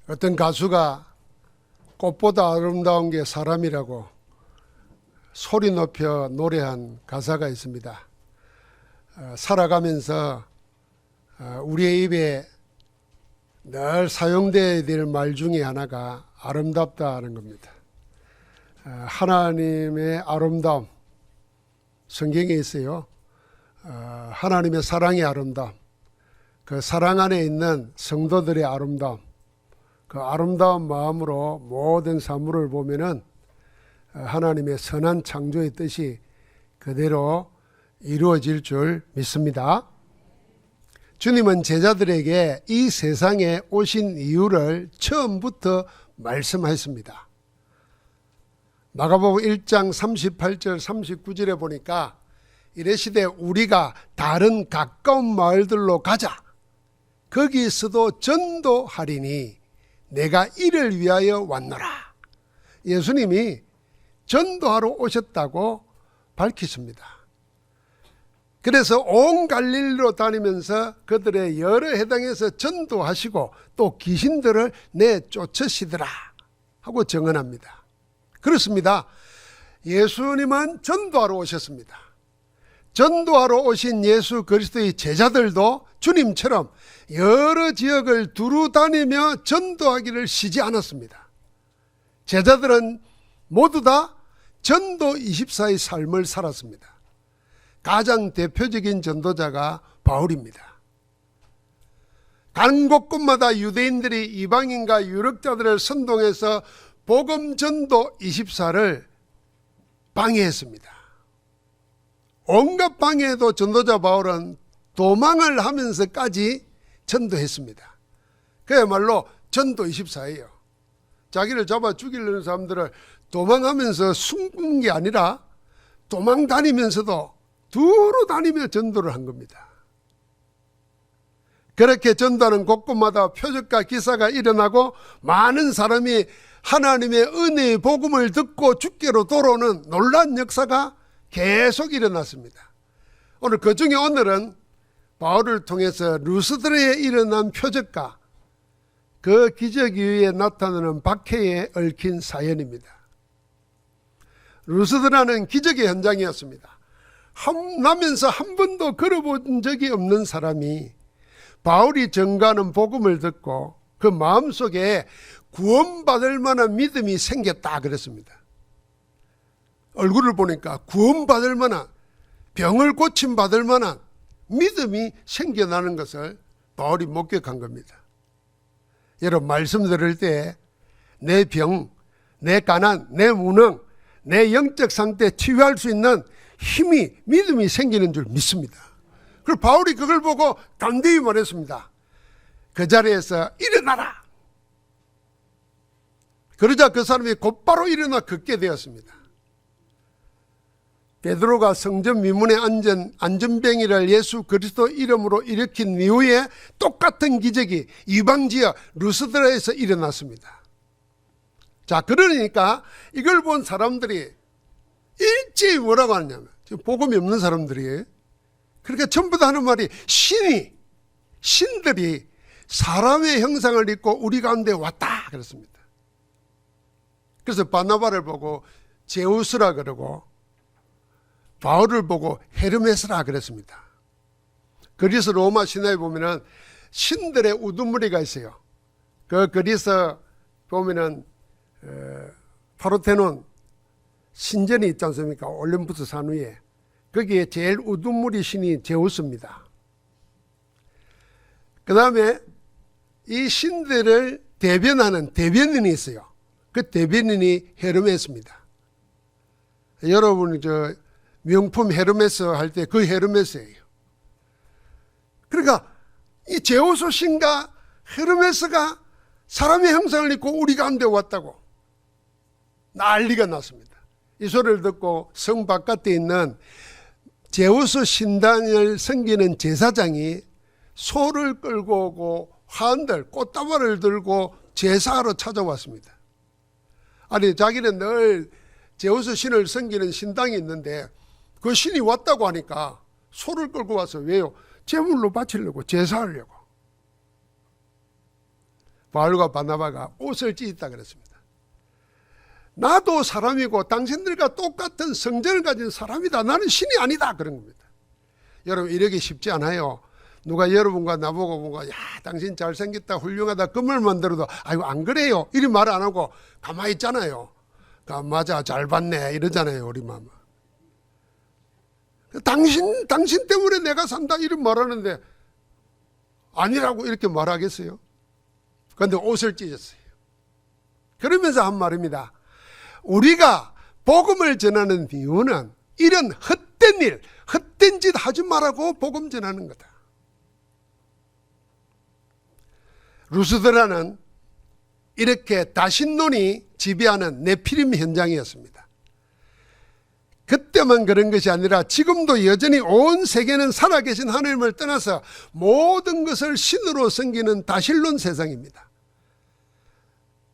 어떤 가수가 꽃보다 아름다운 게 사람이라고 소리 높여 노래한 가사가 있습니다. 살아가면서 우리의 입에 늘 사용되어야 될 말 중에 하나가 아름답다는 겁니다. 하나님의 아름다움, 성경에 있어요. 하나님의 사랑의 아름다움, 그 사랑 안에 있는 성도들의 아름다움, 그 아름다운 마음으로 모든 사물을 보면은 하나님의 선한 창조의 뜻이 그대로 이루어질 줄 믿습니다. 주님은 제자들에게 이 세상에 오신 이유를 처음부터 말씀하셨습니다. 마가복음 1장 38절 39절에 보니까 이르시되 우리가 다른 가까운 마을들로 가자. 거기서도 전도하리니 내가 이를 위하여 왔노라. 예수님이 전도하러 오셨다고 밝히십니다. 그래서 온 갈릴리로 다니면서 그들의 여러 해당에서 전도하시고 또 귀신들을 내쫓으시더라 하고 증언합니다. 그렇습니다. 예수님은 전도하러 오셨습니다. 전도하러 오신 예수 그리스도의 제자들도 주님처럼 여러 지역을 두루 다니며 전도하기를 쉬지 않았습니다. 제자들은 모두 다 전도 24의 삶을 살았습니다. 가장 대표적인 전도자가 바울입니다. 간 곳곳마다 유대인들이 이방인과 유력자들을 선동해서 복음 전도 24를 방해했습니다. 온갖 방해에도 전도자 바울은 도망을 하면서까지 전도했습니다. 그야말로 전도 24예요. 자기를 잡아 죽이려는 사람들을 도망하면서 숨은 게 아니라 도망 다니면서도 두루 다니며 전도를 한 겁니다. 그렇게 전도하는 곳곳마다 표적과 기사가 일어나고 많은 사람이 하나님의 은혜의 복음을 듣고 주께로 돌아오는 놀라운 역사가 계속 일어났습니다. 오늘 그 중에 오늘은 바울을 통해서 루스드라에 일어난 표적과 그 기적 이후에 나타나는 박해에 얽힌 사연입니다. 루스드라는 기적의 현장이었습니다. 나면서 한 번도 걸어본 적이 없는 사람이 바울이 전가하는 복음을 듣고 그 마음속에 구원받을 만한 믿음이 생겼다 그랬습니다. 얼굴을 보니까 구원받을 만한, 병을 고침받을 만한 믿음이 생겨나는 것을 바울이 목격한 겁니다. 여러분, 말씀 들을 때 내 병, 내 가난, 내 무능, 내 영적 상태 치유할 수 있는 힘이, 믿음이 생기는 줄 믿습니다. 그리고 바울이 그걸 보고 담대히 말했습니다. 그 자리에서 일어나라. 그러자 그 사람이 곧바로 일어나 걷게 되었습니다. 베드로가 성전 미문에 앉은 안전병이를 예수 그리스도 이름으로 일으킨 이후에 똑같은 기적이 이방지역 루스드라에서 일어났습니다. 자, 그러니까 이걸 본 사람들이 일제히 뭐라고 하냐면, 지금 복음이 없는 사람들이, 그러니까 전부 다 하는 말이 신들이 사람의 형상을 입고 우리 가운데 왔다 그랬습니다. 그래서 바나바를 보고 제우스라 그러고 바울을 보고 헤르메스라 그랬습니다. 그리스 로마 신화에 보면은 신들의 우두머리가 있어요. 그 그리스 보면은 파르테논 신전이 있지 않습니까? 올림푸스 산 위에. 거기에 제일 우두머리 신이 제우스입니다. 그 다음에 이 신들을 대변하는 대변인이 있어요. 그 대변인이 헤르메스입니다. 여러분 명품 헤르메스 할 때 그 헤르메스예요. 그러니까 이 제우스 신과 헤르메스가 사람의 형상을 입고 우리 가운데 왔다고 난리가 났습니다. 이 소리를 듣고 성 바깥에 있는 제우스 신당을 섬기는 제사장이 소를 끌고 오고 환들 꽃다발을 들고 제사하러 찾아왔습니다. 아니, 자기는 늘 제우스 신을 섬기는 신당이 있는데 그 신이 왔다고 하니까 소를 끌고 와서 왜요? 제물로 바치려고, 제사하려고. 바울과 바나바가 옷을 찢었다 그랬습니다. 나도 사람이고 당신들과 똑같은 성전을 가진 사람이다. 나는 신이 아니다. 그런 겁니다. 여러분, 이러기 쉽지 않아요. 누가 여러분과 나보고 뭔가, 야, 당신 잘생겼다, 훌륭하다, 그 말만 들어도, 아이고, 안 그래요. 이리 말 안 하고 가만히 있잖아요. 맞아, 잘 봤네. 이러잖아요, 우리 마마. 당신 때문에 내가 산다. 이런 말 하는데, 아니라고 이렇게 말하겠어요? 그런데 옷을 찢었어요. 그러면서 한 말입니다. 우리가 복음을 전하는 이유는 이런 헛된 일, 헛된 짓 하지 말라고 복음 전하는 거다. 루스드라는 이렇게 다신론이 지배하는 네피림 현장이었습니다. 그때만 그런 것이 아니라 지금도 여전히 온 세계는 살아계신 하나님을 떠나서 모든 것을 신으로 섬기는 다신론 세상입니다.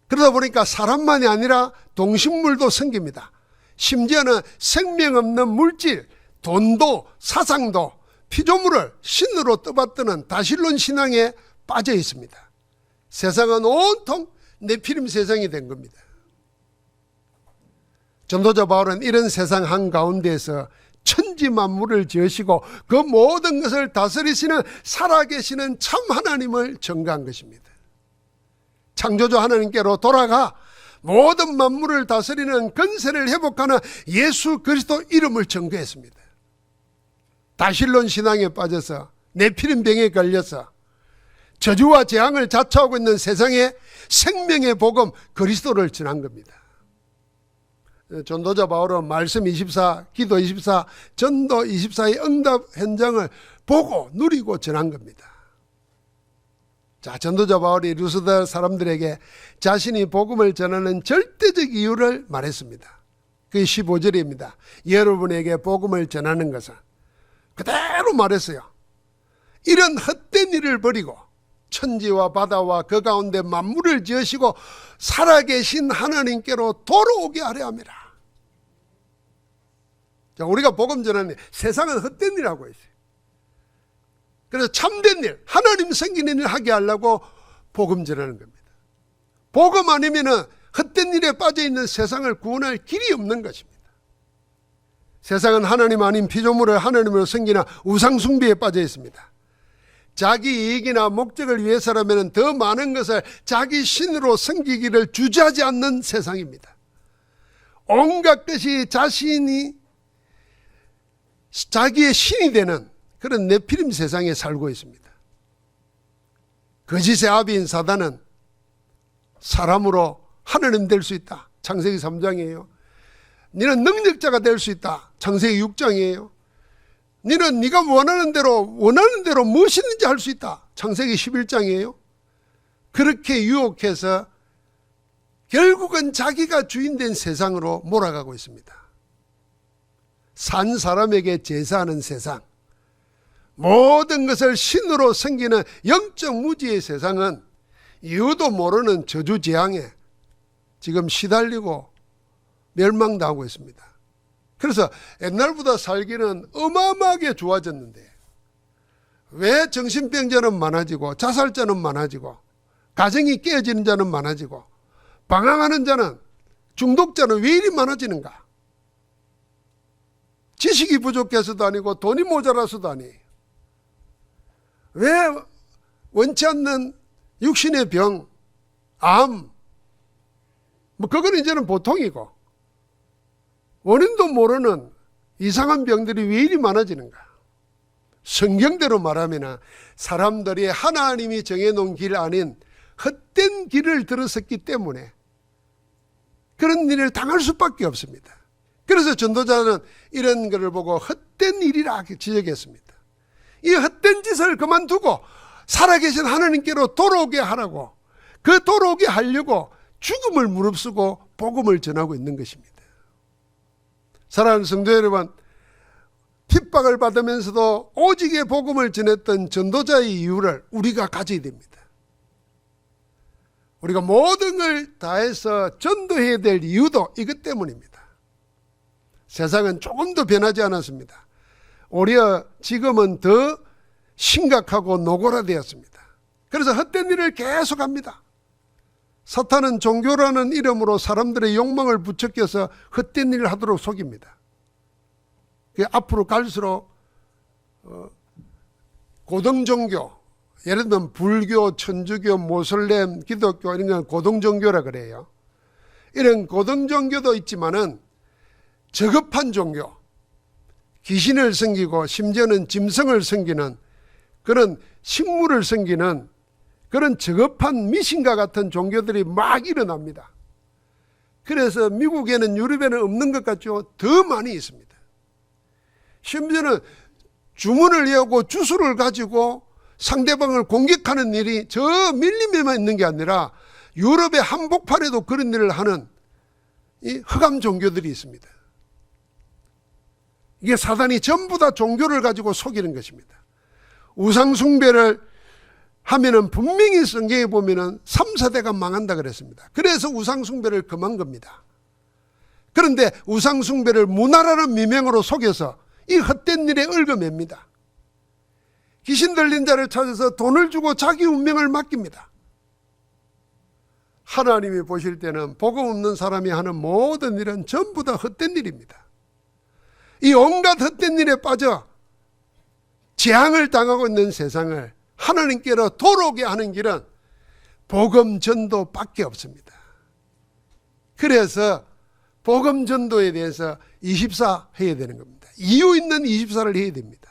그러다 보니까 사람만이 아니라 동식물도 섬깁니다. 심지어는 생명 없는 물질, 돈도 사상도 피조물을 신으로 떠받드는 다신론 신앙에 빠져 있습니다. 세상은 온통 네피림 세상이 된 겁니다. 전도자 바울은 이런 세상 한가운데에서 천지 만물을 지으시고 그 모든 것을 다스리시는 살아계시는 참 하나님을 전가한 것입니다. 창조주 하나님께로 돌아가 모든 만물을 다스리는 권세를 회복하는 예수 그리스도 이름을 전거했습니다. 다신론 신앙에 빠져서 네피림 병에 걸려서 저주와 재앙을 자초하고 있는 세상에 생명의 복음 그리스도를 전한 겁니다. 전도자 바울은 말씀 24, 기도 24, 전도 24의 응답 현장을 보고 누리고 전한 겁니다. 자, 전도자 바울이 루스드 사람들에게 자신이 복음을 전하는 절대적 이유를 말했습니다. 그게 15절입니다. 여러분에게 복음을 전하는 것은 그대로 말했어요. 이런 헛된 일을 버리고 천지와 바다와 그 가운데 만물을 지으시고 살아계신 하나님께로 돌아오게 하려 함이라. 자, 우리가 복음 전하는 세상은 헛된 일하고 있어요. 그래서 참된 일, 하나님 섬기는 일 하게 하려고 복음 전하는 겁니다. 복음 아니면은 헛된 일에 빠져 있는 세상을 구원할 길이 없는 것입니다. 세상은 하나님 아닌 피조물을 하나님으로 섬기나 우상 숭배에 빠져 있습니다. 자기 이익이나 목적을 위해서라면 더 많은 것을 자기 신으로 섬기기를 주저하지 않는 세상입니다. 온갖 것이 자기의 신이 되는 그런 네피림 세상에 살고 있습니다. 거짓의 아비인 사단은 사람으로 하나님 될 수 있다. 창세기 3장이에요. 너는 능력자가 될 수 있다. 창세기 6장이에요. 너는 네가 원하는 대로 무엇이든지 할 수 있다. 창세기 11장이에요. 그렇게 유혹해서 결국은 자기가 주인된 세상으로 몰아가고 있습니다. 산 사람에게 제사하는 세상, 모든 것을 신으로 섬기는 영적 무지의 세상은 이유도 모르는 저주 재앙에 지금 시달리고 멸망당하고 있습니다. 그래서 옛날보다 살기는 어마어마하게 좋아졌는데 왜 정신병자는 많아지고 자살자는 많아지고 가정이 깨어지는 자는 많아지고 방황하는 자는 중독자는 왜 이리 많아지는가? 지식이 부족해서도 아니고 돈이 모자라서도 아니에요. 왜 원치 않는 육신의 병, 암, 그건 이제는 보통이고 원인도 모르는 이상한 병들이 왜 이리 많아지는가? 성경대로 말하면 사람들이 하나님이 정해놓은 길 아닌 헛된 길을 들어섰기 때문에 그런 일을 당할 수밖에 없습니다. 그래서 전도자는 이런 것을 보고 헛된 일이라 지적했습니다. 이 헛된 짓을 그만두고 살아계신 하나님께로 돌아오게 하라고, 그 돌아오게 하려고 죽음을 무릅쓰고 복음을 전하고 있는 것입니다. 사랑하는 성도 여러분, 핍박을 받으면서도 오직의 복음을 전했던 전도자의 이유를 우리가 가져야 됩니다. 우리가 모든 걸 다해서 전도해야 될 이유도 이것 때문입니다. 세상은 조금도 변하지 않았습니다. 오히려 지금은 더 심각하고 노골화되었습니다. 그래서 헛된 일을 계속합니다. 사탄은 종교라는 이름으로 사람들의 욕망을 부추겨서 헛된 일을 하도록 속입니다. 앞으로 갈수록 고등종교, 예를 들면 불교, 천주교, 모슬렘, 기독교 이런 건 고등종교라 그래요. 이런 고등종교도 있지만은 저급한 종교, 귀신을 섬기고 심지어는 짐승을 섬기는 그런 식물을 섬기는 그런 저급한 미신과 같은 종교들이 막 일어납니다. 그래서 미국에는 유럽에는 없는 것 같죠? 더 많이 있습니다. 심지어는 주문을 외우고 주술을 가지고 상대방을 공격하는 일이 저 밀림에만 있는 게 아니라 유럽의 한복판에도 그런 일을 하는 이 흑암 종교들이 있습니다. 이게 사단이 전부 다 종교를 가지고 속이는 것입니다. 우상숭배를 하면은 분명히 성경에 보면은 3, 4대가 망한다 그랬습니다. 그래서 우상숭배를 금한 겁니다. 그런데 우상숭배를 문화라는 미명으로 속여서 이 헛된 일에 얽어맵니다. 귀신 들린 자를 찾아서 돈을 주고 자기 운명을 맡깁니다. 하나님이 보실 때는 복음 없는 사람이 하는 모든 일은 전부 다 헛된 일입니다. 이 온갖 헛된 일에 빠져 재앙을 당하고 있는 세상을 하나님께로 돌아오게 하는 길은 복음 전도밖에 없습니다. 그래서 복음 전도에 대해서 24 해야 되는 겁니다. 이유 있는 24를 해야 됩니다.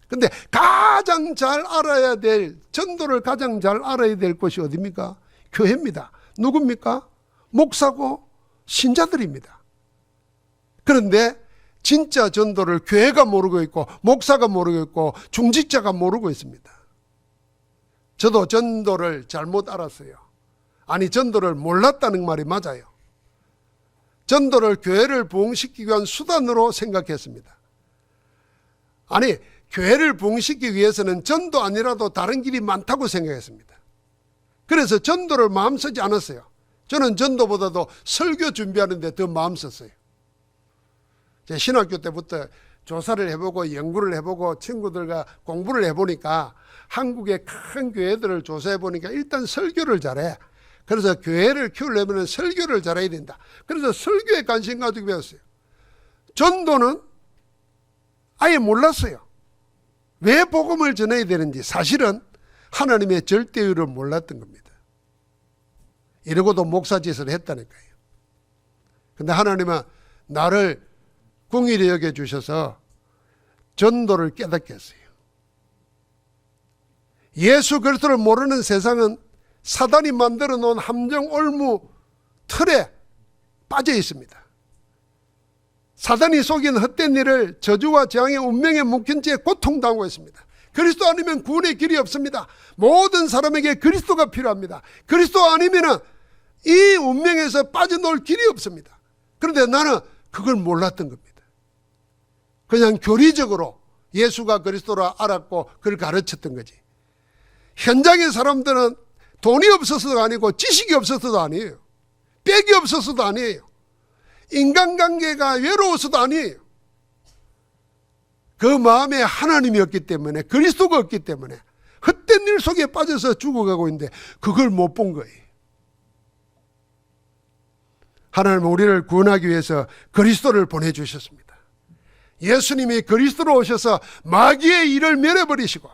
근데 가장 잘 알아야 될, 전도를 가장 잘 알아야 될 곳이 어디입니까? 교회입니다. 누굽니까? 목사고 신자들입니다. 그런데 진짜 전도를 교회가 모르고 있고 목사가 모르고 있고 중직자가 모르고 있습니다. 저도 전도를 잘못 알았어요. 아니, 전도를 몰랐다는 말이 맞아요. 전도를 교회를 부흥시키기 위한 수단으로 생각했습니다. 아니, 교회를 부흥시키기 위해서는 전도 아니라도 다른 길이 많다고 생각했습니다. 그래서 전도를 마음 쓰지 않았어요. 저는 전도보다도 설교 준비하는데 더 마음 썼어요. 제 신학교 때부터 조사를 해보고 연구를 해보고 친구들과 공부를 해보니까 한국의 큰 교회들을 조사해보니까 일단 설교를 잘해. 그래서 교회를 키우려면 설교를 잘해야 된다. 그래서 설교에 관심 가지고 배웠어요. 전도는 아예 몰랐어요. 왜 복음을 전해야 되는지 사실은 하나님의 절대율을 몰랐던 겁니다. 이러고도 목사짓을 했다니까요. 근데 하나님은 나를 궁일히 여겨주셔서 전도를 깨닫게 했어요. 예수 그리스도를 모르는 세상은 사단이 만들어 놓은 함정 올무 틀에 빠져 있습니다. 사단이 속인 헛된 일을 저주와 재앙의 운명에 묶인 채 고통당하고 있습니다. 그리스도 아니면 구원의 길이 없습니다. 모든 사람에게 그리스도가 필요합니다. 그리스도 아니면 이 운명에서 빠져나올 길이 없습니다. 그런데 나는 그걸 몰랐던 겁니다. 그냥 교리적으로 예수가 그리스도라 알았고 그걸 가르쳤던 거지. 현장의 사람들은 돈이 없어서도 아니고 지식이 없어서도 아니에요. 빽이 없어서도 아니에요. 인간관계가 외로워서도 아니에요. 그 마음에 하나님이 없기 때문에, 그리스도가 없기 때문에 헛된 일 속에 빠져서 죽어가고 있는데 그걸 못 본 거예요. 하나님은 우리를 구원하기 위해서 그리스도를 보내주셨습니다. 예수님이 그리스도로 오셔서 마귀의 일을 멸해버리시고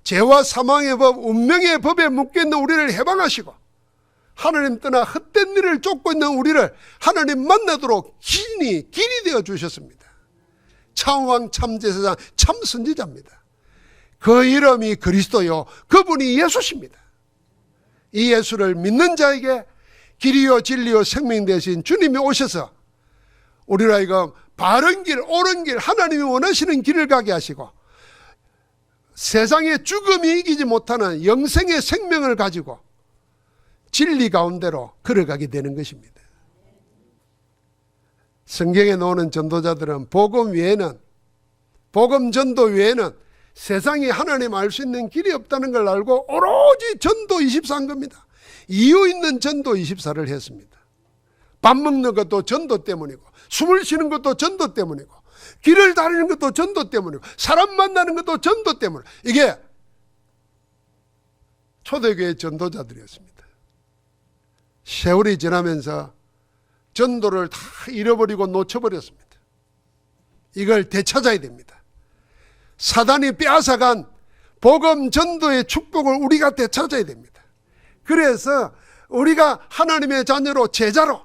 죄와 사망의 법, 운명의 법에 묶여있는 우리를 해방하시고 하나님 떠나 헛된 일을 쫓고 있는 우리를 하나님 만나도록 길이 되어 주셨습니다. 참왕 참제사장 참선지자입니다. 그 이름이 그리스도요, 그분이 예수십니다. 이 예수를 믿는 자에게 길이요 진리요 생명 되신 주님이 오셔서 우리를 하여금 바른 길, 옳은 길, 하나님이 원하시는 길을 가게 하시고 세상의 죽음이 이기지 못하는 영생의 생명을 가지고 진리 가운데로 걸어가게 되는 것입니다. 성경에 나오는 전도자들은 복음 외에는, 복음 전도 외에는 세상에 하나님 알 수 있는 길이 없다는 걸 알고 오로지 전도 24인 겁니다. 이유 있는 전도 24를 했습니다. 밥 먹는 것도 전도 때문이고, 숨을 쉬는 것도 전도 때문이고, 길을 다니는 것도 전도 때문이고, 사람 만나는 것도 전도 때문이고, 이게 초대교회 전도자들이었습니다. 세월이 지나면서 전도를 다 잃어버리고 놓쳐버렸습니다. 이걸 되찾아야 됩니다. 사단이 빼앗아간 복음 전도의 축복을 우리가 되찾아야 됩니다. 그래서 우리가 하나님의 자녀로 제자로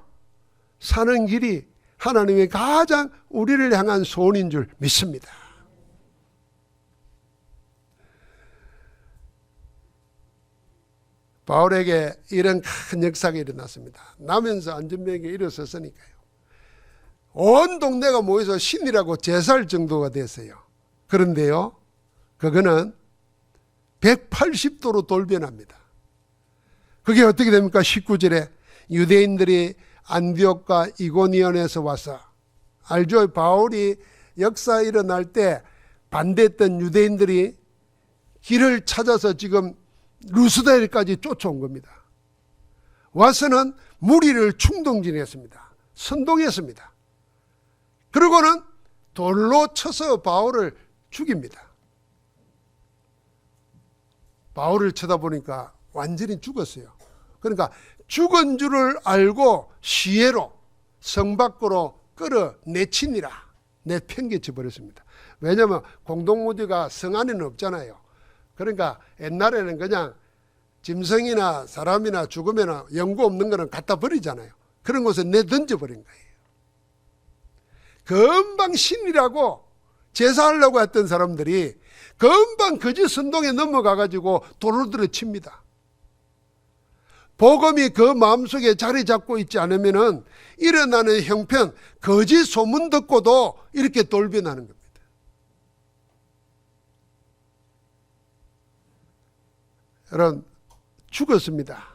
사는 길이 하나님의 가장 우리를 향한 소원인 줄 믿습니다. 바울에게 이런 큰 역사가 일어났습니다. 나면서 안전병에 일어섰으니까요. 온 동네가 모여서 신이라고 제사할 정도가 됐어요. 그런데요, 그거는 180도로 돌변합니다. 그게 어떻게 됩니까? 19절에 유대인들이 안디옥과 이고니온에서 와서, 알죠? 바울이 역사 일어날 때 반대했던 유대인들이 길을 찾아서 지금 루스드라까지 쫓아온 겁니다. 와서는 무리를 충동진했습니다. 선동했습니다. 그리고는 돌로 쳐서 바울을 죽입니다. 바울을 쳐다보니까 완전히 죽었어요. 그러니까 죽은 줄을 알고 시해로 성 밖으로 끌어내치니라 내팽개쳐 버렸습니다. 왜냐하면 공동묘지가 성 안에는 없잖아요. 그러니까 옛날에는 그냥 짐승이나 사람이나 죽으면 연고 없는 거는 갖다 버리잖아요. 그런 곳에 내던져 버린 거예요. 금방 신이라고 제사하려고 했던 사람들이 금방 거짓 선동에 넘어가가지고 돌을 들어칩니다. 복음이 그 마음속에 자리 잡고 있지 않으면 일어나는 형편, 거짓 소문 듣고도 이렇게 돌변하는 겁니다. 여러분, 죽었습니다.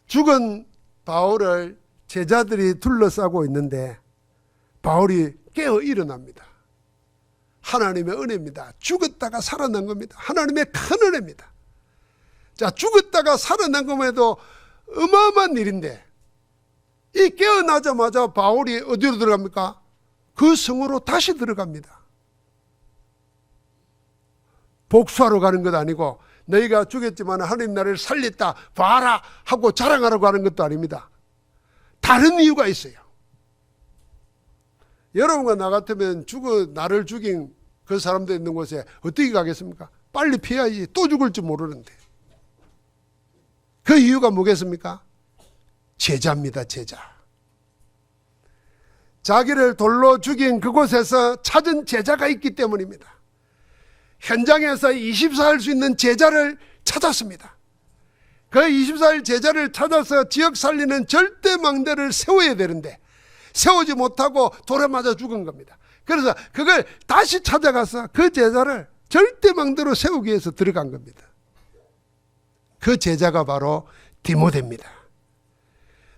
죽은 바울을 제자들이 둘러싸고 있는데 바울이 깨어 일어납니다. 하나님의 은혜입니다. 죽었다가 살아난 겁니다. 하나님의 큰 은혜입니다. 자, 죽었다가 살아난 것에도 어마어마한 일인데, 이 깨어나자마자 바울이 어디로 들어갑니까? 그 성으로 다시 들어갑니다. 복수하러 가는 것 아니고, 너희가 죽였지만 하나님 나를 살렸다 봐라 하고 자랑하라고 하는 것도 아닙니다. 다른 이유가 있어요. 여러분과 나 같으면 나를 죽인 그 사람들 있는 곳에 어떻게 가겠습니까? 빨리 피해야지. 또 죽을지 모르는데. 그 이유가 뭐겠습니까? 제자입니다. 제자. 자기를 돌로 죽인 그곳에서 찾은 제자가 있기 때문입니다. 현장에서 24일 수 있는 제자를 찾았습니다. 그 24일 제자를 찾아서 지역 살리는 절대망대를 세워야 되는데 세우지 못하고 돌에 맞아 죽은 겁니다. 그래서 그걸 다시 찾아가서 그 제자를 절대망대로 세우기 위해서 들어간 겁니다. 그 제자가 바로 디모데입니다.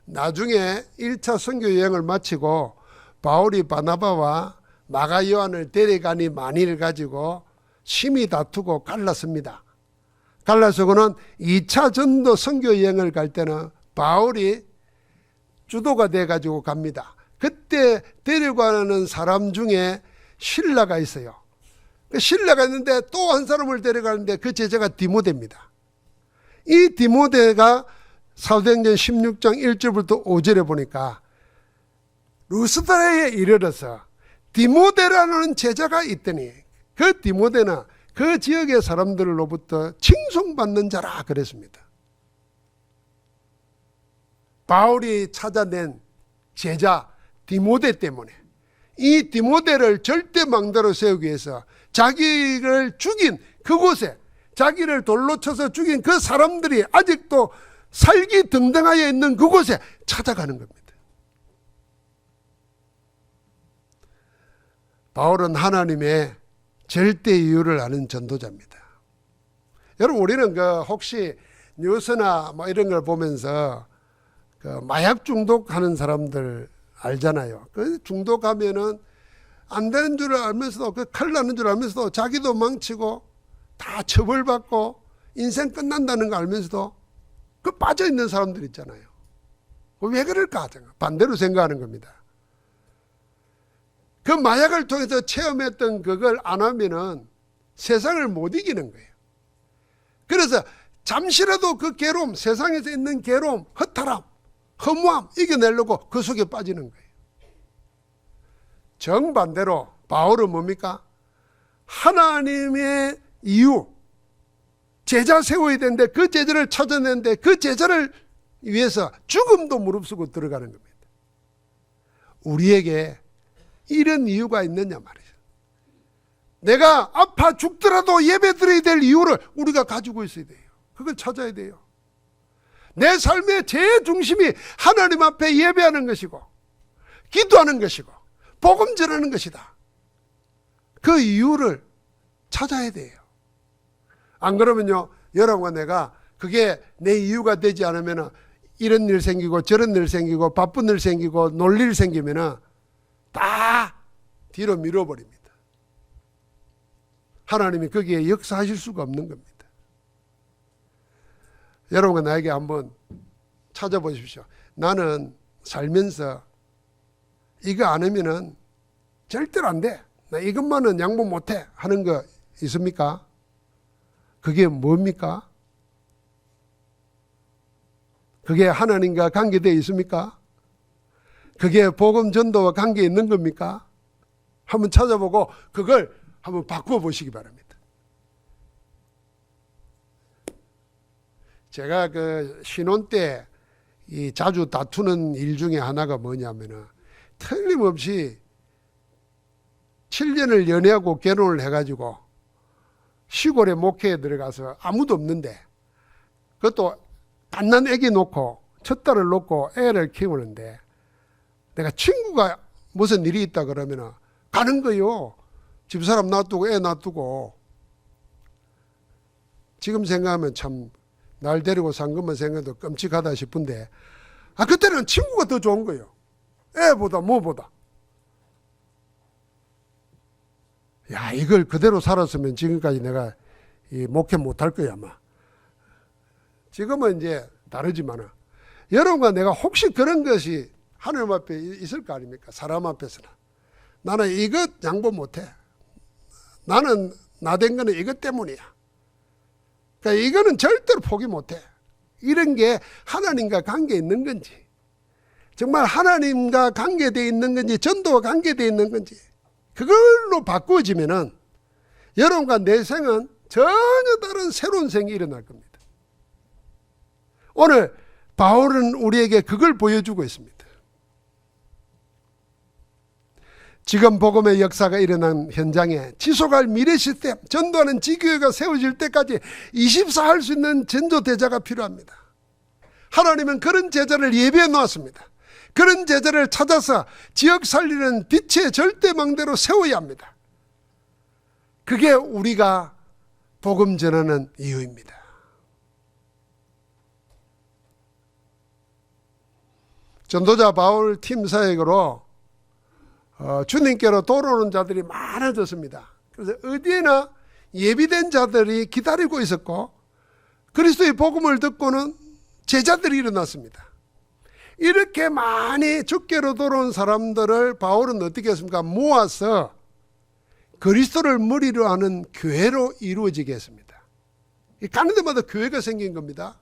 나중에 1차 선교 여행을 마치고 바울이 바나바와 마가 요한을 데려가니 많이를 가지고 심히 다투고 갈랐습니다. 갈라서 그는 2차 전도 선교 여행을 갈 때는 바울이 주도가 돼가지고 갑니다. 그때 데려가는 사람 중에 실라가 있어요. 그 실라가 있는데 또 한 사람을 데려가는데 그 제자가 디모데입니다. 이 디모데가 사도행전 16장 1절부터 5절에 보니까 루스드라에 이르러서 디모데라는 제자가 있더니 그 디모데는 그 지역의 사람들로부터 칭송받는 자라 그랬습니다. 바울이 찾아낸 제자 디모데 때문에 이 디모데를 절대망대로 세우기 위해서 자기를 죽인 그곳에 자기를 돌로 쳐서 죽인 그 사람들이 아직도 살기 등등하여 있는 그곳에 찾아가는 겁니다. 바울은 하나님의 절대 이유를 아는 전도자입니다. 여러분, 우리는 혹시 뉴스나 뭐 이런 걸 보면서 마약 중독하는 사람들 알잖아요. 그 중독하면은 안 되는 줄 알면서도 큰일 나는 줄 알면서도 자기도 망치고 다 처벌받고 인생 끝난다는 거 알면서도 빠져 있는 사람들 있잖아요. 왜 그럴까? 반대로 생각하는 겁니다. 그 마약을 통해서 체험했던 그걸 안 하면은 세상을 못 이기는 거예요. 그래서 잠시라도 그 괴로움, 세상에서 있는 괴로움, 허탈함, 허무함 이겨내려고 그 속에 빠지는 거예요. 정반대로 바울은 뭡니까? 하나님의 이유, 제자 세워야 되는데 그 제자를 찾아내는데 그 제자를 위해서 죽음도 무릅쓰고 들어가는 겁니다. 우리에게 이런 이유가 있느냐 말이에요. 내가 아파 죽더라도 예배 드려야 될 이유를 우리가 가지고 있어야 돼요. 그걸 찾아야 돼요. 내 삶의 제중심이 하나님 앞에 예배하는 것이고 기도하는 것이고 복음 전하는 것이다. 그 이유를 찾아야 돼요. 안 그러면요, 여러분과 내가 그게 내 이유가 되지 않으면 이런 일 생기고 저런 일 생기고 바쁜 일 생기고 놀 일 생기면 다 뒤로 밀어버립니다. 하나님이 거기에 역사하실 수가 없는 겁니다. 여러분과 나에게 한번 찾아보십시오. 나는 살면서 이거 안 하면은 절대로 안 돼. 나 이것만은 양보 못해 하는 거 있습니까? 그게 뭡니까? 그게 하나님과 관계되어 있습니까? 그게 복음 전도와 관계 있는 겁니까? 한번 찾아보고 그걸 한번 바꾸어 보시기 바랍니다. 제가 그 신혼 때 이 자주 다투는 일 중에 하나가 뭐냐면은 틀림없이 7년을 연애하고 결혼을 해가지고 시골에 목회에 들어가서 아무도 없는데 그것도 갓난 애기 놓고 첫 딸을 놓고 애를 키우는데 내가 친구가 무슨 일이 있다 그러면은 가는 거요. 집사람 놔두고 애 놔두고. 지금 생각하면 참 날 데리고 산 것만 생각해도 끔찍하다 싶은데 그때는 친구가 더 좋은 거예요. 애보다 뭐보다. 야, 이걸 그대로 살았으면 지금까지 내가 이 목회 못할 거야 아마. 지금은 이제 다르지만은 여러분과 내가 혹시 그런 것이 하나님 앞에 있을 거 아닙니까? 사람 앞에서는. 나는 이것 양보 못해. 나는 나 된 거는 이것 때문이야. 그러니까 이거는 절대로 포기 못해. 이런 게 하나님과 관계 있는 건지, 정말 하나님과 관계되어 있는 건지, 전도와 관계되어 있는 건지, 그걸로 바꾸어지면은 여러분과 내 생은 전혀 다른 새로운 생이 일어날 겁니다. 오늘 바울은 우리에게 그걸 보여주고 있습니다. 지금 복음의 역사가 일어난 현장에 지속할 미래 시스템, 전도하는 지교회가 세워질 때까지 24 할 수 있는 전도대자가 필요합니다. 하나님은 그런 제자를 예비해 놓았습니다. 그런 제자를 찾아서 지역 살리는 빛의 절대망대로 세워야 합니다. 그게 우리가 복음 전하는 이유입니다. 전도자 바울 팀 사역으로 주님께로 돌아오는 자들이 많아졌습니다. 그래서 어디에나 예비된 자들이 기다리고 있었고 그리스도의 복음을 듣고는 제자들이 일어났습니다. 이렇게 많이 주께로 돌아온 사람들을 바울은 어떻게 했습니까? 모아서 그리스도를 머리로 하는 교회로 이루어지게 했습니다. 가는 데마다 교회가 생긴 겁니다.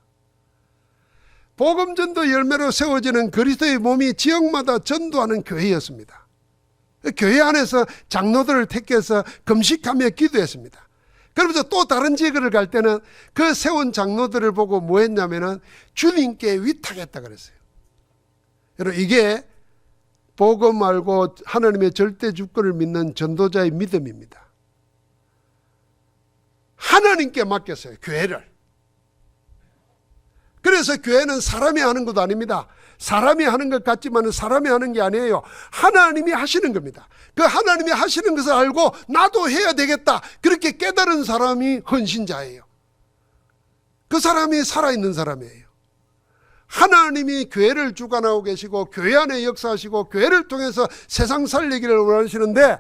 복음 전도 열매로 세워지는 그리스도의 몸이 지역마다 전도하는 교회였습니다. 교회 안에서 장로들을 택해서 금식하며 기도했습니다. 그러면서 또 다른 지역을 갈 때는 그 세운 장로들을 보고 뭐 했냐면은 주님께 위탁했다 그랬어요. 여러분, 이게 복음 알고 하나님의 절대 주권을 믿는 전도자의 믿음입니다. 하나님께 맡겼어요, 교회를. 그래서 교회는 사람이 하는 것도 아닙니다. 사람이 하는 것 같지만 사람이 하는 게 아니에요. 하나님이 하시는 겁니다. 그 하나님이 하시는 것을 알고 나도 해야 되겠다, 그렇게 깨달은 사람이 헌신자예요. 그 사람이 살아있는 사람이에요. 하나님이 교회를 주관하고 계시고 교회 안에 역사하시고 교회를 통해서 세상 살리기를 원하시는데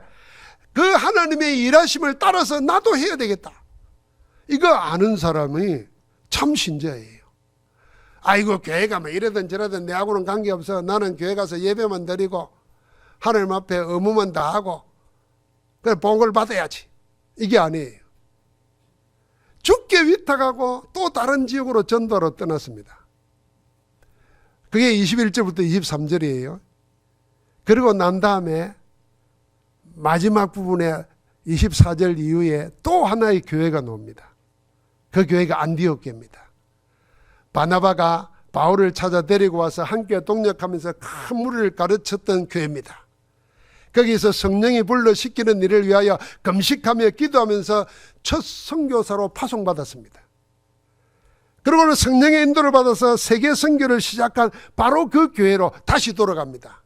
그 하나님의 일하심을 따라서 나도 해야 되겠다, 이거 아는 사람이 참 신자예요. 아이고, 교회 가면 이러든 저러든 내하고는 관계없어, 나는 교회 가서 예배만 드리고 하나님 앞에 의무만 다 하고 그래 본걸 받아야지, 이게 아니에요. 죽게 위탁하고 또 다른 지역으로 전도로 떠났습니다. 그게 21절부터 23절이에요. 그리고 난 다음에 마지막 부분에 24절 이후에 또 하나의 교회가 나옵니다. 그 교회가 안디옥교입니다. 바나바가 바울을 찾아 데리고 와서 함께 동역하면서 큰 무리를 가르쳤던 교회입니다. 거기서 성령이 불러시키는 일을 위하여 금식하며 기도하면서 첫 선교사로 파송받았습니다. 그리고는 성령의 인도를 받아서 세계 선교를 시작한 바로 그 교회로 다시 돌아갑니다.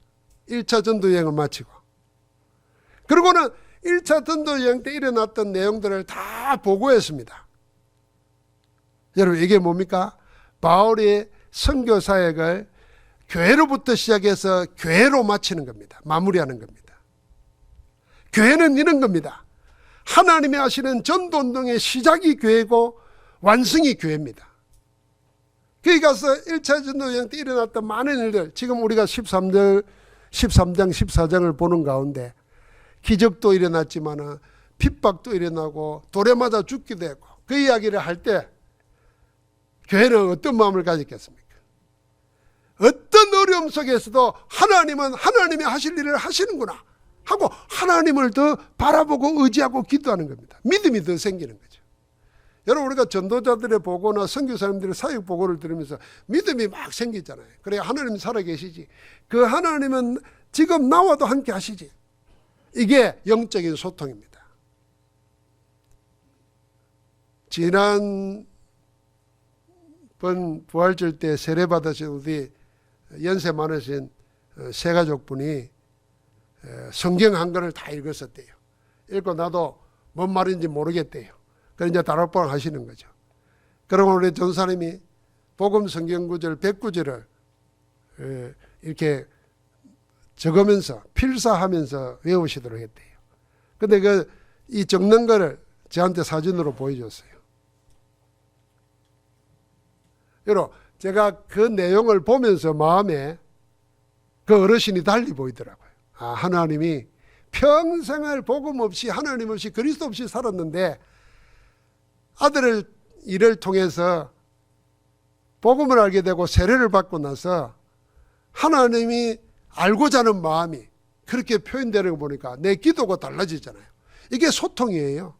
1차 전도여행을 마치고. 그리고는 1차 전도여행 때 일어났던 내용들을 다 보고했습니다. 여러분, 이게 뭡니까? 바울의 선교 사역을 교회로부터 시작해서 교회로 마치는 겁니다. 마무리하는 겁니다. 교회는 이런 겁니다. 하나님이 하시는 전도운동의 시작이 교회고 완성이 교회입니다. 거기 가서 1차 전도여행 때 일어났던 많은 일들, 지금 우리가 13장 14장을 보는 가운데 기적도 일어났지만 핍박도 일어나고 돌에 맞아 죽기도 했고, 그 이야기를 할 때 교회는 어떤 마음을 가졌겠습니까? 어떤 어려움 속에서도 하나님은 하나님이 하실 일을 하시는구나 하고 하나님을 더 바라보고 의지하고 기도하는 겁니다. 믿음이 더 생기는 거죠. 여러분, 우리가 전도자들의 보고나 선교사님들의 사역 보고를 들으면서 믿음이 막 생기잖아요. 그래야 하나님 살아계시지, 그 하나님은 지금 나와도 함께 하시지. 이게 영적인 소통입니다. 지난번 부활절 때 세례 받으신 우리 연세 많으신 세 가족분이 성경 한 권을 다 읽었었대요. 읽고 나도 뭔 말인지 모르겠대요. 그래서 이제 다락방 하시는 거죠. 그러고 우리 전사님이 복음 성경 구절 109절을 이렇게 적으면서 필사하면서 외우시도록 했대요. 근데 이 적는 거를 저한테 사진으로 보여줬어요. 여러분, 제가 그 내용을 보면서 마음에 그 어르신이 달리 보이더라고요. 아, 하나님이 평생을 복음 없이 하나님 없이 그리스도 없이 살았는데 아들을 일을 통해서 복음을 알게 되고 세례를 받고 나서 하나님이 알고자 하는 마음이 그렇게 표현되는 거 보니까 내 기도가 달라지잖아요. 이게 소통이에요.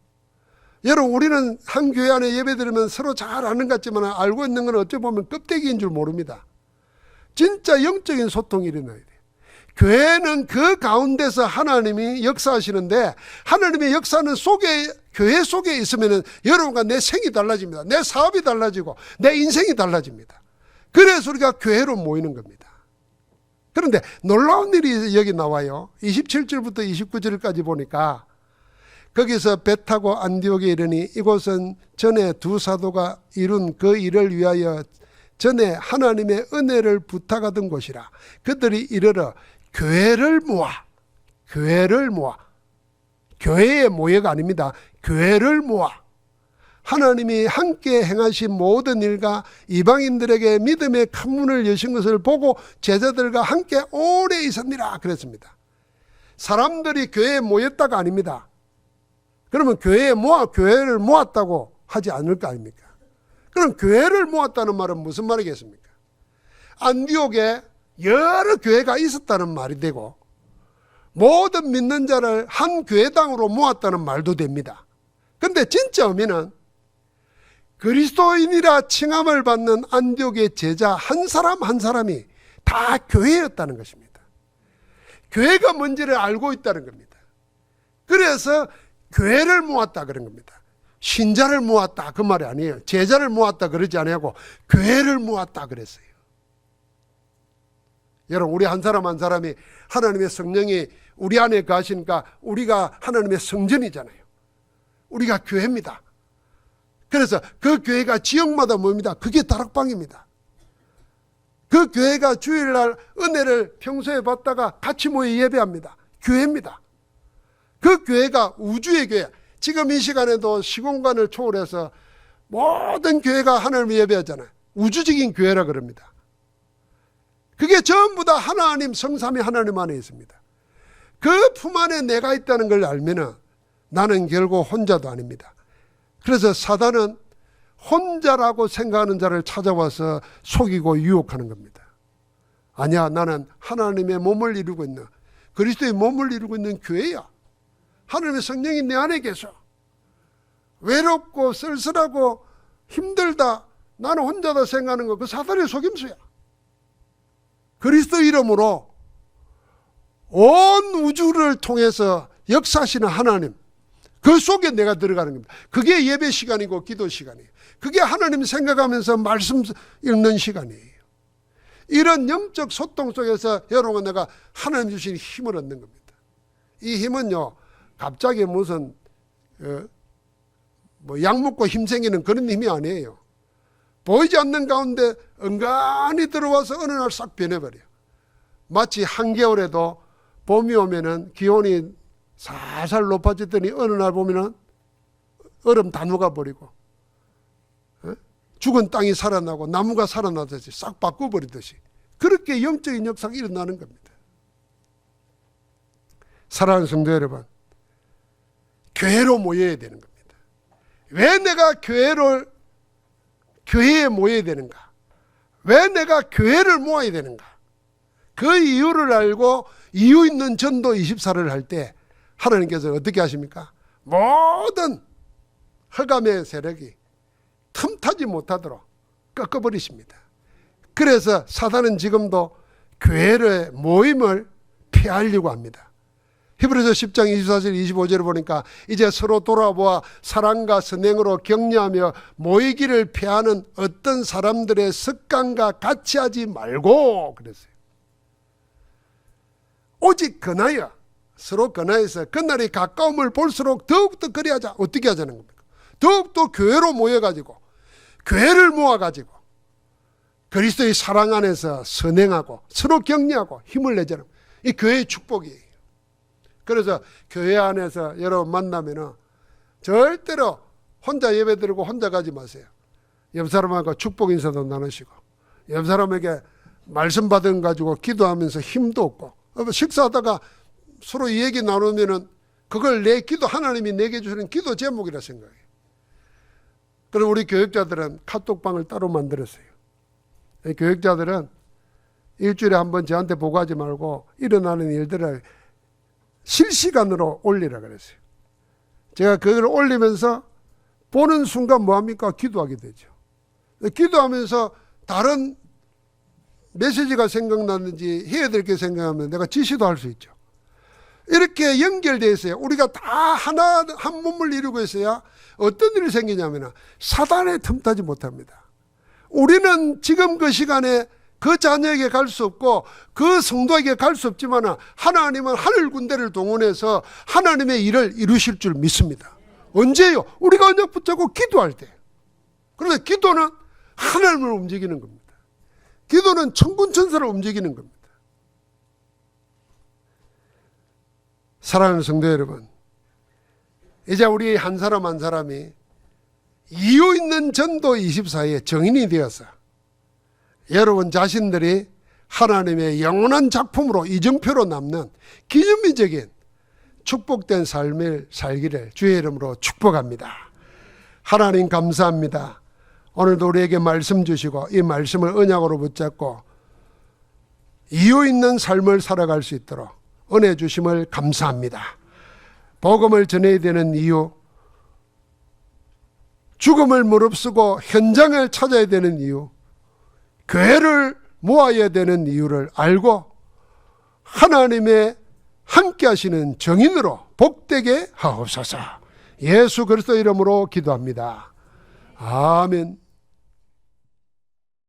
여러분, 우리는 한 교회 안에 예배드리면 서로 잘 아는 것 같지만 알고 있는 건 어찌 보면 껍데기인 줄 모릅니다. 진짜 영적인 소통이 일어나야 돼요. 교회는 그 가운데서 하나님이 역사하시는데, 하나님의 역사는 교회 속에 있으면 여러분과 내 생이 달라집니다. 내 사업이 달라지고 내 인생이 달라집니다. 그래서 우리가 교회로 모이는 겁니다. 그런데 놀라운 일이 여기 나와요. 27절부터 29절까지 보니까 거기서 배 타고 안디옥에 이르니 이곳은 전에 두 사도가 이룬 그 일을 위하여 전에 하나님의 은혜를 부탁하던 곳이라. 그들이 이르러 교회를 모아, 교회의 모여가 아닙니다. 교회를 모아 하나님이 함께 행하신 모든 일과 이방인들에게 믿음의 큰 문을 여신 것을 보고 제자들과 함께 오래 있었니라 그랬습니다. 사람들이 교회에 모였다가 아닙니다. 그러면 교회를 모았다고 하지 않을 거 아닙니까? 그럼 교회를 모았다는 말은 무슨 말이겠습니까? 안디옥에 여러 교회가 있었다는 말이 되고 모든 믿는 자를 한 교회당으로 모았다는 말도 됩니다. 그런데 진짜 의미는 그리스도인이라 칭함을 받는 안디옥의 제자 한 사람 한 사람이 다 교회였다는 것입니다. 교회가 뭔지를 알고 있다는 겁니다. 그래서 교회를 모았다 그런 겁니다. 신자를 모았다 그 말이 아니에요. 제자를 모았다 그러지 않고 교회를 모았다 그랬어요. 여러분, 우리 한 사람 한 사람이 하나님의 성령이 우리 안에 가시니까 우리가 하나님의 성전이잖아요. 우리가 교회입니다. 그래서 그 교회가 지역마다 모입니다. 그게 다락방입니다. 그 교회가 주일날 은혜를 평소에 받다가 같이 모여 예배합니다. 교회입니다. 그 교회가 우주의 교회. 지금 이 시간에도 시공간을 초월해서 모든 교회가 하나님을 예배하잖아요. 우주적인 교회라 그럽니다. 그게 전부 다 하나님, 성삼위 하나님 안에 있습니다. 그 품 안에 내가 있다는 걸 알면은 나는 결국 혼자도 아닙니다. 그래서 사단은 혼자라고 생각하는 자를 찾아와서 속이고 유혹하는 겁니다. 아니야, 나는 하나님의 몸을 이루고 있는, 그리스도의 몸을 이루고 있는 교회야. 하나님의 성령이 내 안에 계셔. 외롭고 쓸쓸하고 힘들다, 나는 혼자다 생각하는 거, 그 사단의 속임수야. 그리스도 이름으로 온 우주를 통해서 역사하시는 하나님, 그 속에 내가 들어가는 겁니다. 그게 예배 시간이고 기도 시간이에요. 그게 하나님 생각하면서 말씀 읽는 시간이에요. 이런 영적 소통 속에서 여러분, 내가 하나님 주신 힘을 얻는 겁니다. 이 힘은요, 갑자기 무슨 약 먹고 힘생기는 그런 힘이 아니에요. 보이지 않는 가운데 은간히 들어와서 어느 날 싹 변해버려요. 마치 한겨울에도 봄이 오면은 기온이 살살 높아지더니 어느 날 보면은 얼음 다 녹아버리고, 죽은 땅이 살아나고 나무가 살아나듯이 싹 바꿔버리듯이, 그렇게 영적인 역사가 일어나는 겁니다. 사랑하는 성도 여러분, 교회로 모여야 되는 겁니다. 왜 내가 교회에 모여야 되는가? 왜 내가 교회를 모아야 되는가? 그 이유를 알고 이유 있는 전도 24를 할 때 하나님께서 어떻게 하십니까? 모든 흑암의 세력이 틈타지 못하도록 꺾어버리십니다. 그래서 사단은 지금도 교회의 모임을 폐하려고 합니다. 히브리서 10장 24절 25절을 보니까 이제 서로 돌아보아 사랑과 선행으로 격려하며 모이기를 피하는 어떤 사람들의 습관과 같이 하지 말고 그랬어요. 오직 근하여, 서로 근하여서 그날이 가까움을 볼수록 더욱더 그리하자. 어떻게 하자는 겁니까? 더욱더 교회로 모여가지고, 교회를 모아가지고 그리스도의 사랑 안에서 선행하고 서로 격려하고 힘을 내자는, 이 교회의 축복이에요. 그래서 교회 안에서 여러분 만나면은 절대로 혼자 예배 드리고 혼자 가지 마세요. 옆 사람하고 축복 인사도 나누시고, 옆 사람에게 말씀 받은 가지고 기도하면서 힘도 얻고, 식사하다가 서로 얘기 나누면은 그걸 내 기도, 하나님이 내게 주시는 기도 제목이라 생각해요. 그리고 우리 교육자들은 카톡방을 따로 만들었어요. 교육자들은 일주일에 한 번 저한테 보고하지 말고 일어나는 일들을 실시간으로 올리라 그랬어요. 제가 그걸 올리면서 보는 순간 뭐합니까? 기도하게 되죠. 기도하면서 다른 메시지가 생각나는지 해야 될 게 생각하면 내가 지시도 할 수 있죠. 이렇게 연결되어 있어요. 우리가 다 하나, 한 몸을 이루고 있어야 어떤 일이 생기냐면 사단에 틈타지 못합니다. 우리는 지금 그 시간에 그 자녀에게 갈 수 없고 그 성도에게 갈 수 없지만 하나님은 하늘 군대를 동원해서 하나님의 일을 이루실 줄 믿습니다. 언제요? 우리가 언약 붙잡고 기도할 때. 그런데 기도는 하나님을 움직이는 겁니다. 기도는 천군 천사를 움직이는 겁니다. 사랑하는 성도 여러분, 이제 우리 한 사람 한 사람이 이유 있는 전도 24의 정인이 되어서 여러분 자신들이 하나님의 영원한 작품으로 이정표로 남는 기념비적인 축복된 삶을 살기를 주의 이름으로 축복합니다. 하나님 감사합니다. 오늘도 우리에게 말씀 주시고 이 말씀을 언약으로 붙잡고 이유 있는 삶을 살아갈 수 있도록 은혜 주심을 감사합니다. 복음을 전해야 되는 이유, 죽음을 무릅쓰고 현장을 찾아야 되는 이유, 교회를 모아야 되는 이유를 알고 하나님의 함께 하시는 정인으로 복되게 하옵소서. 예수 그리스도 이름으로 기도합니다. 아멘.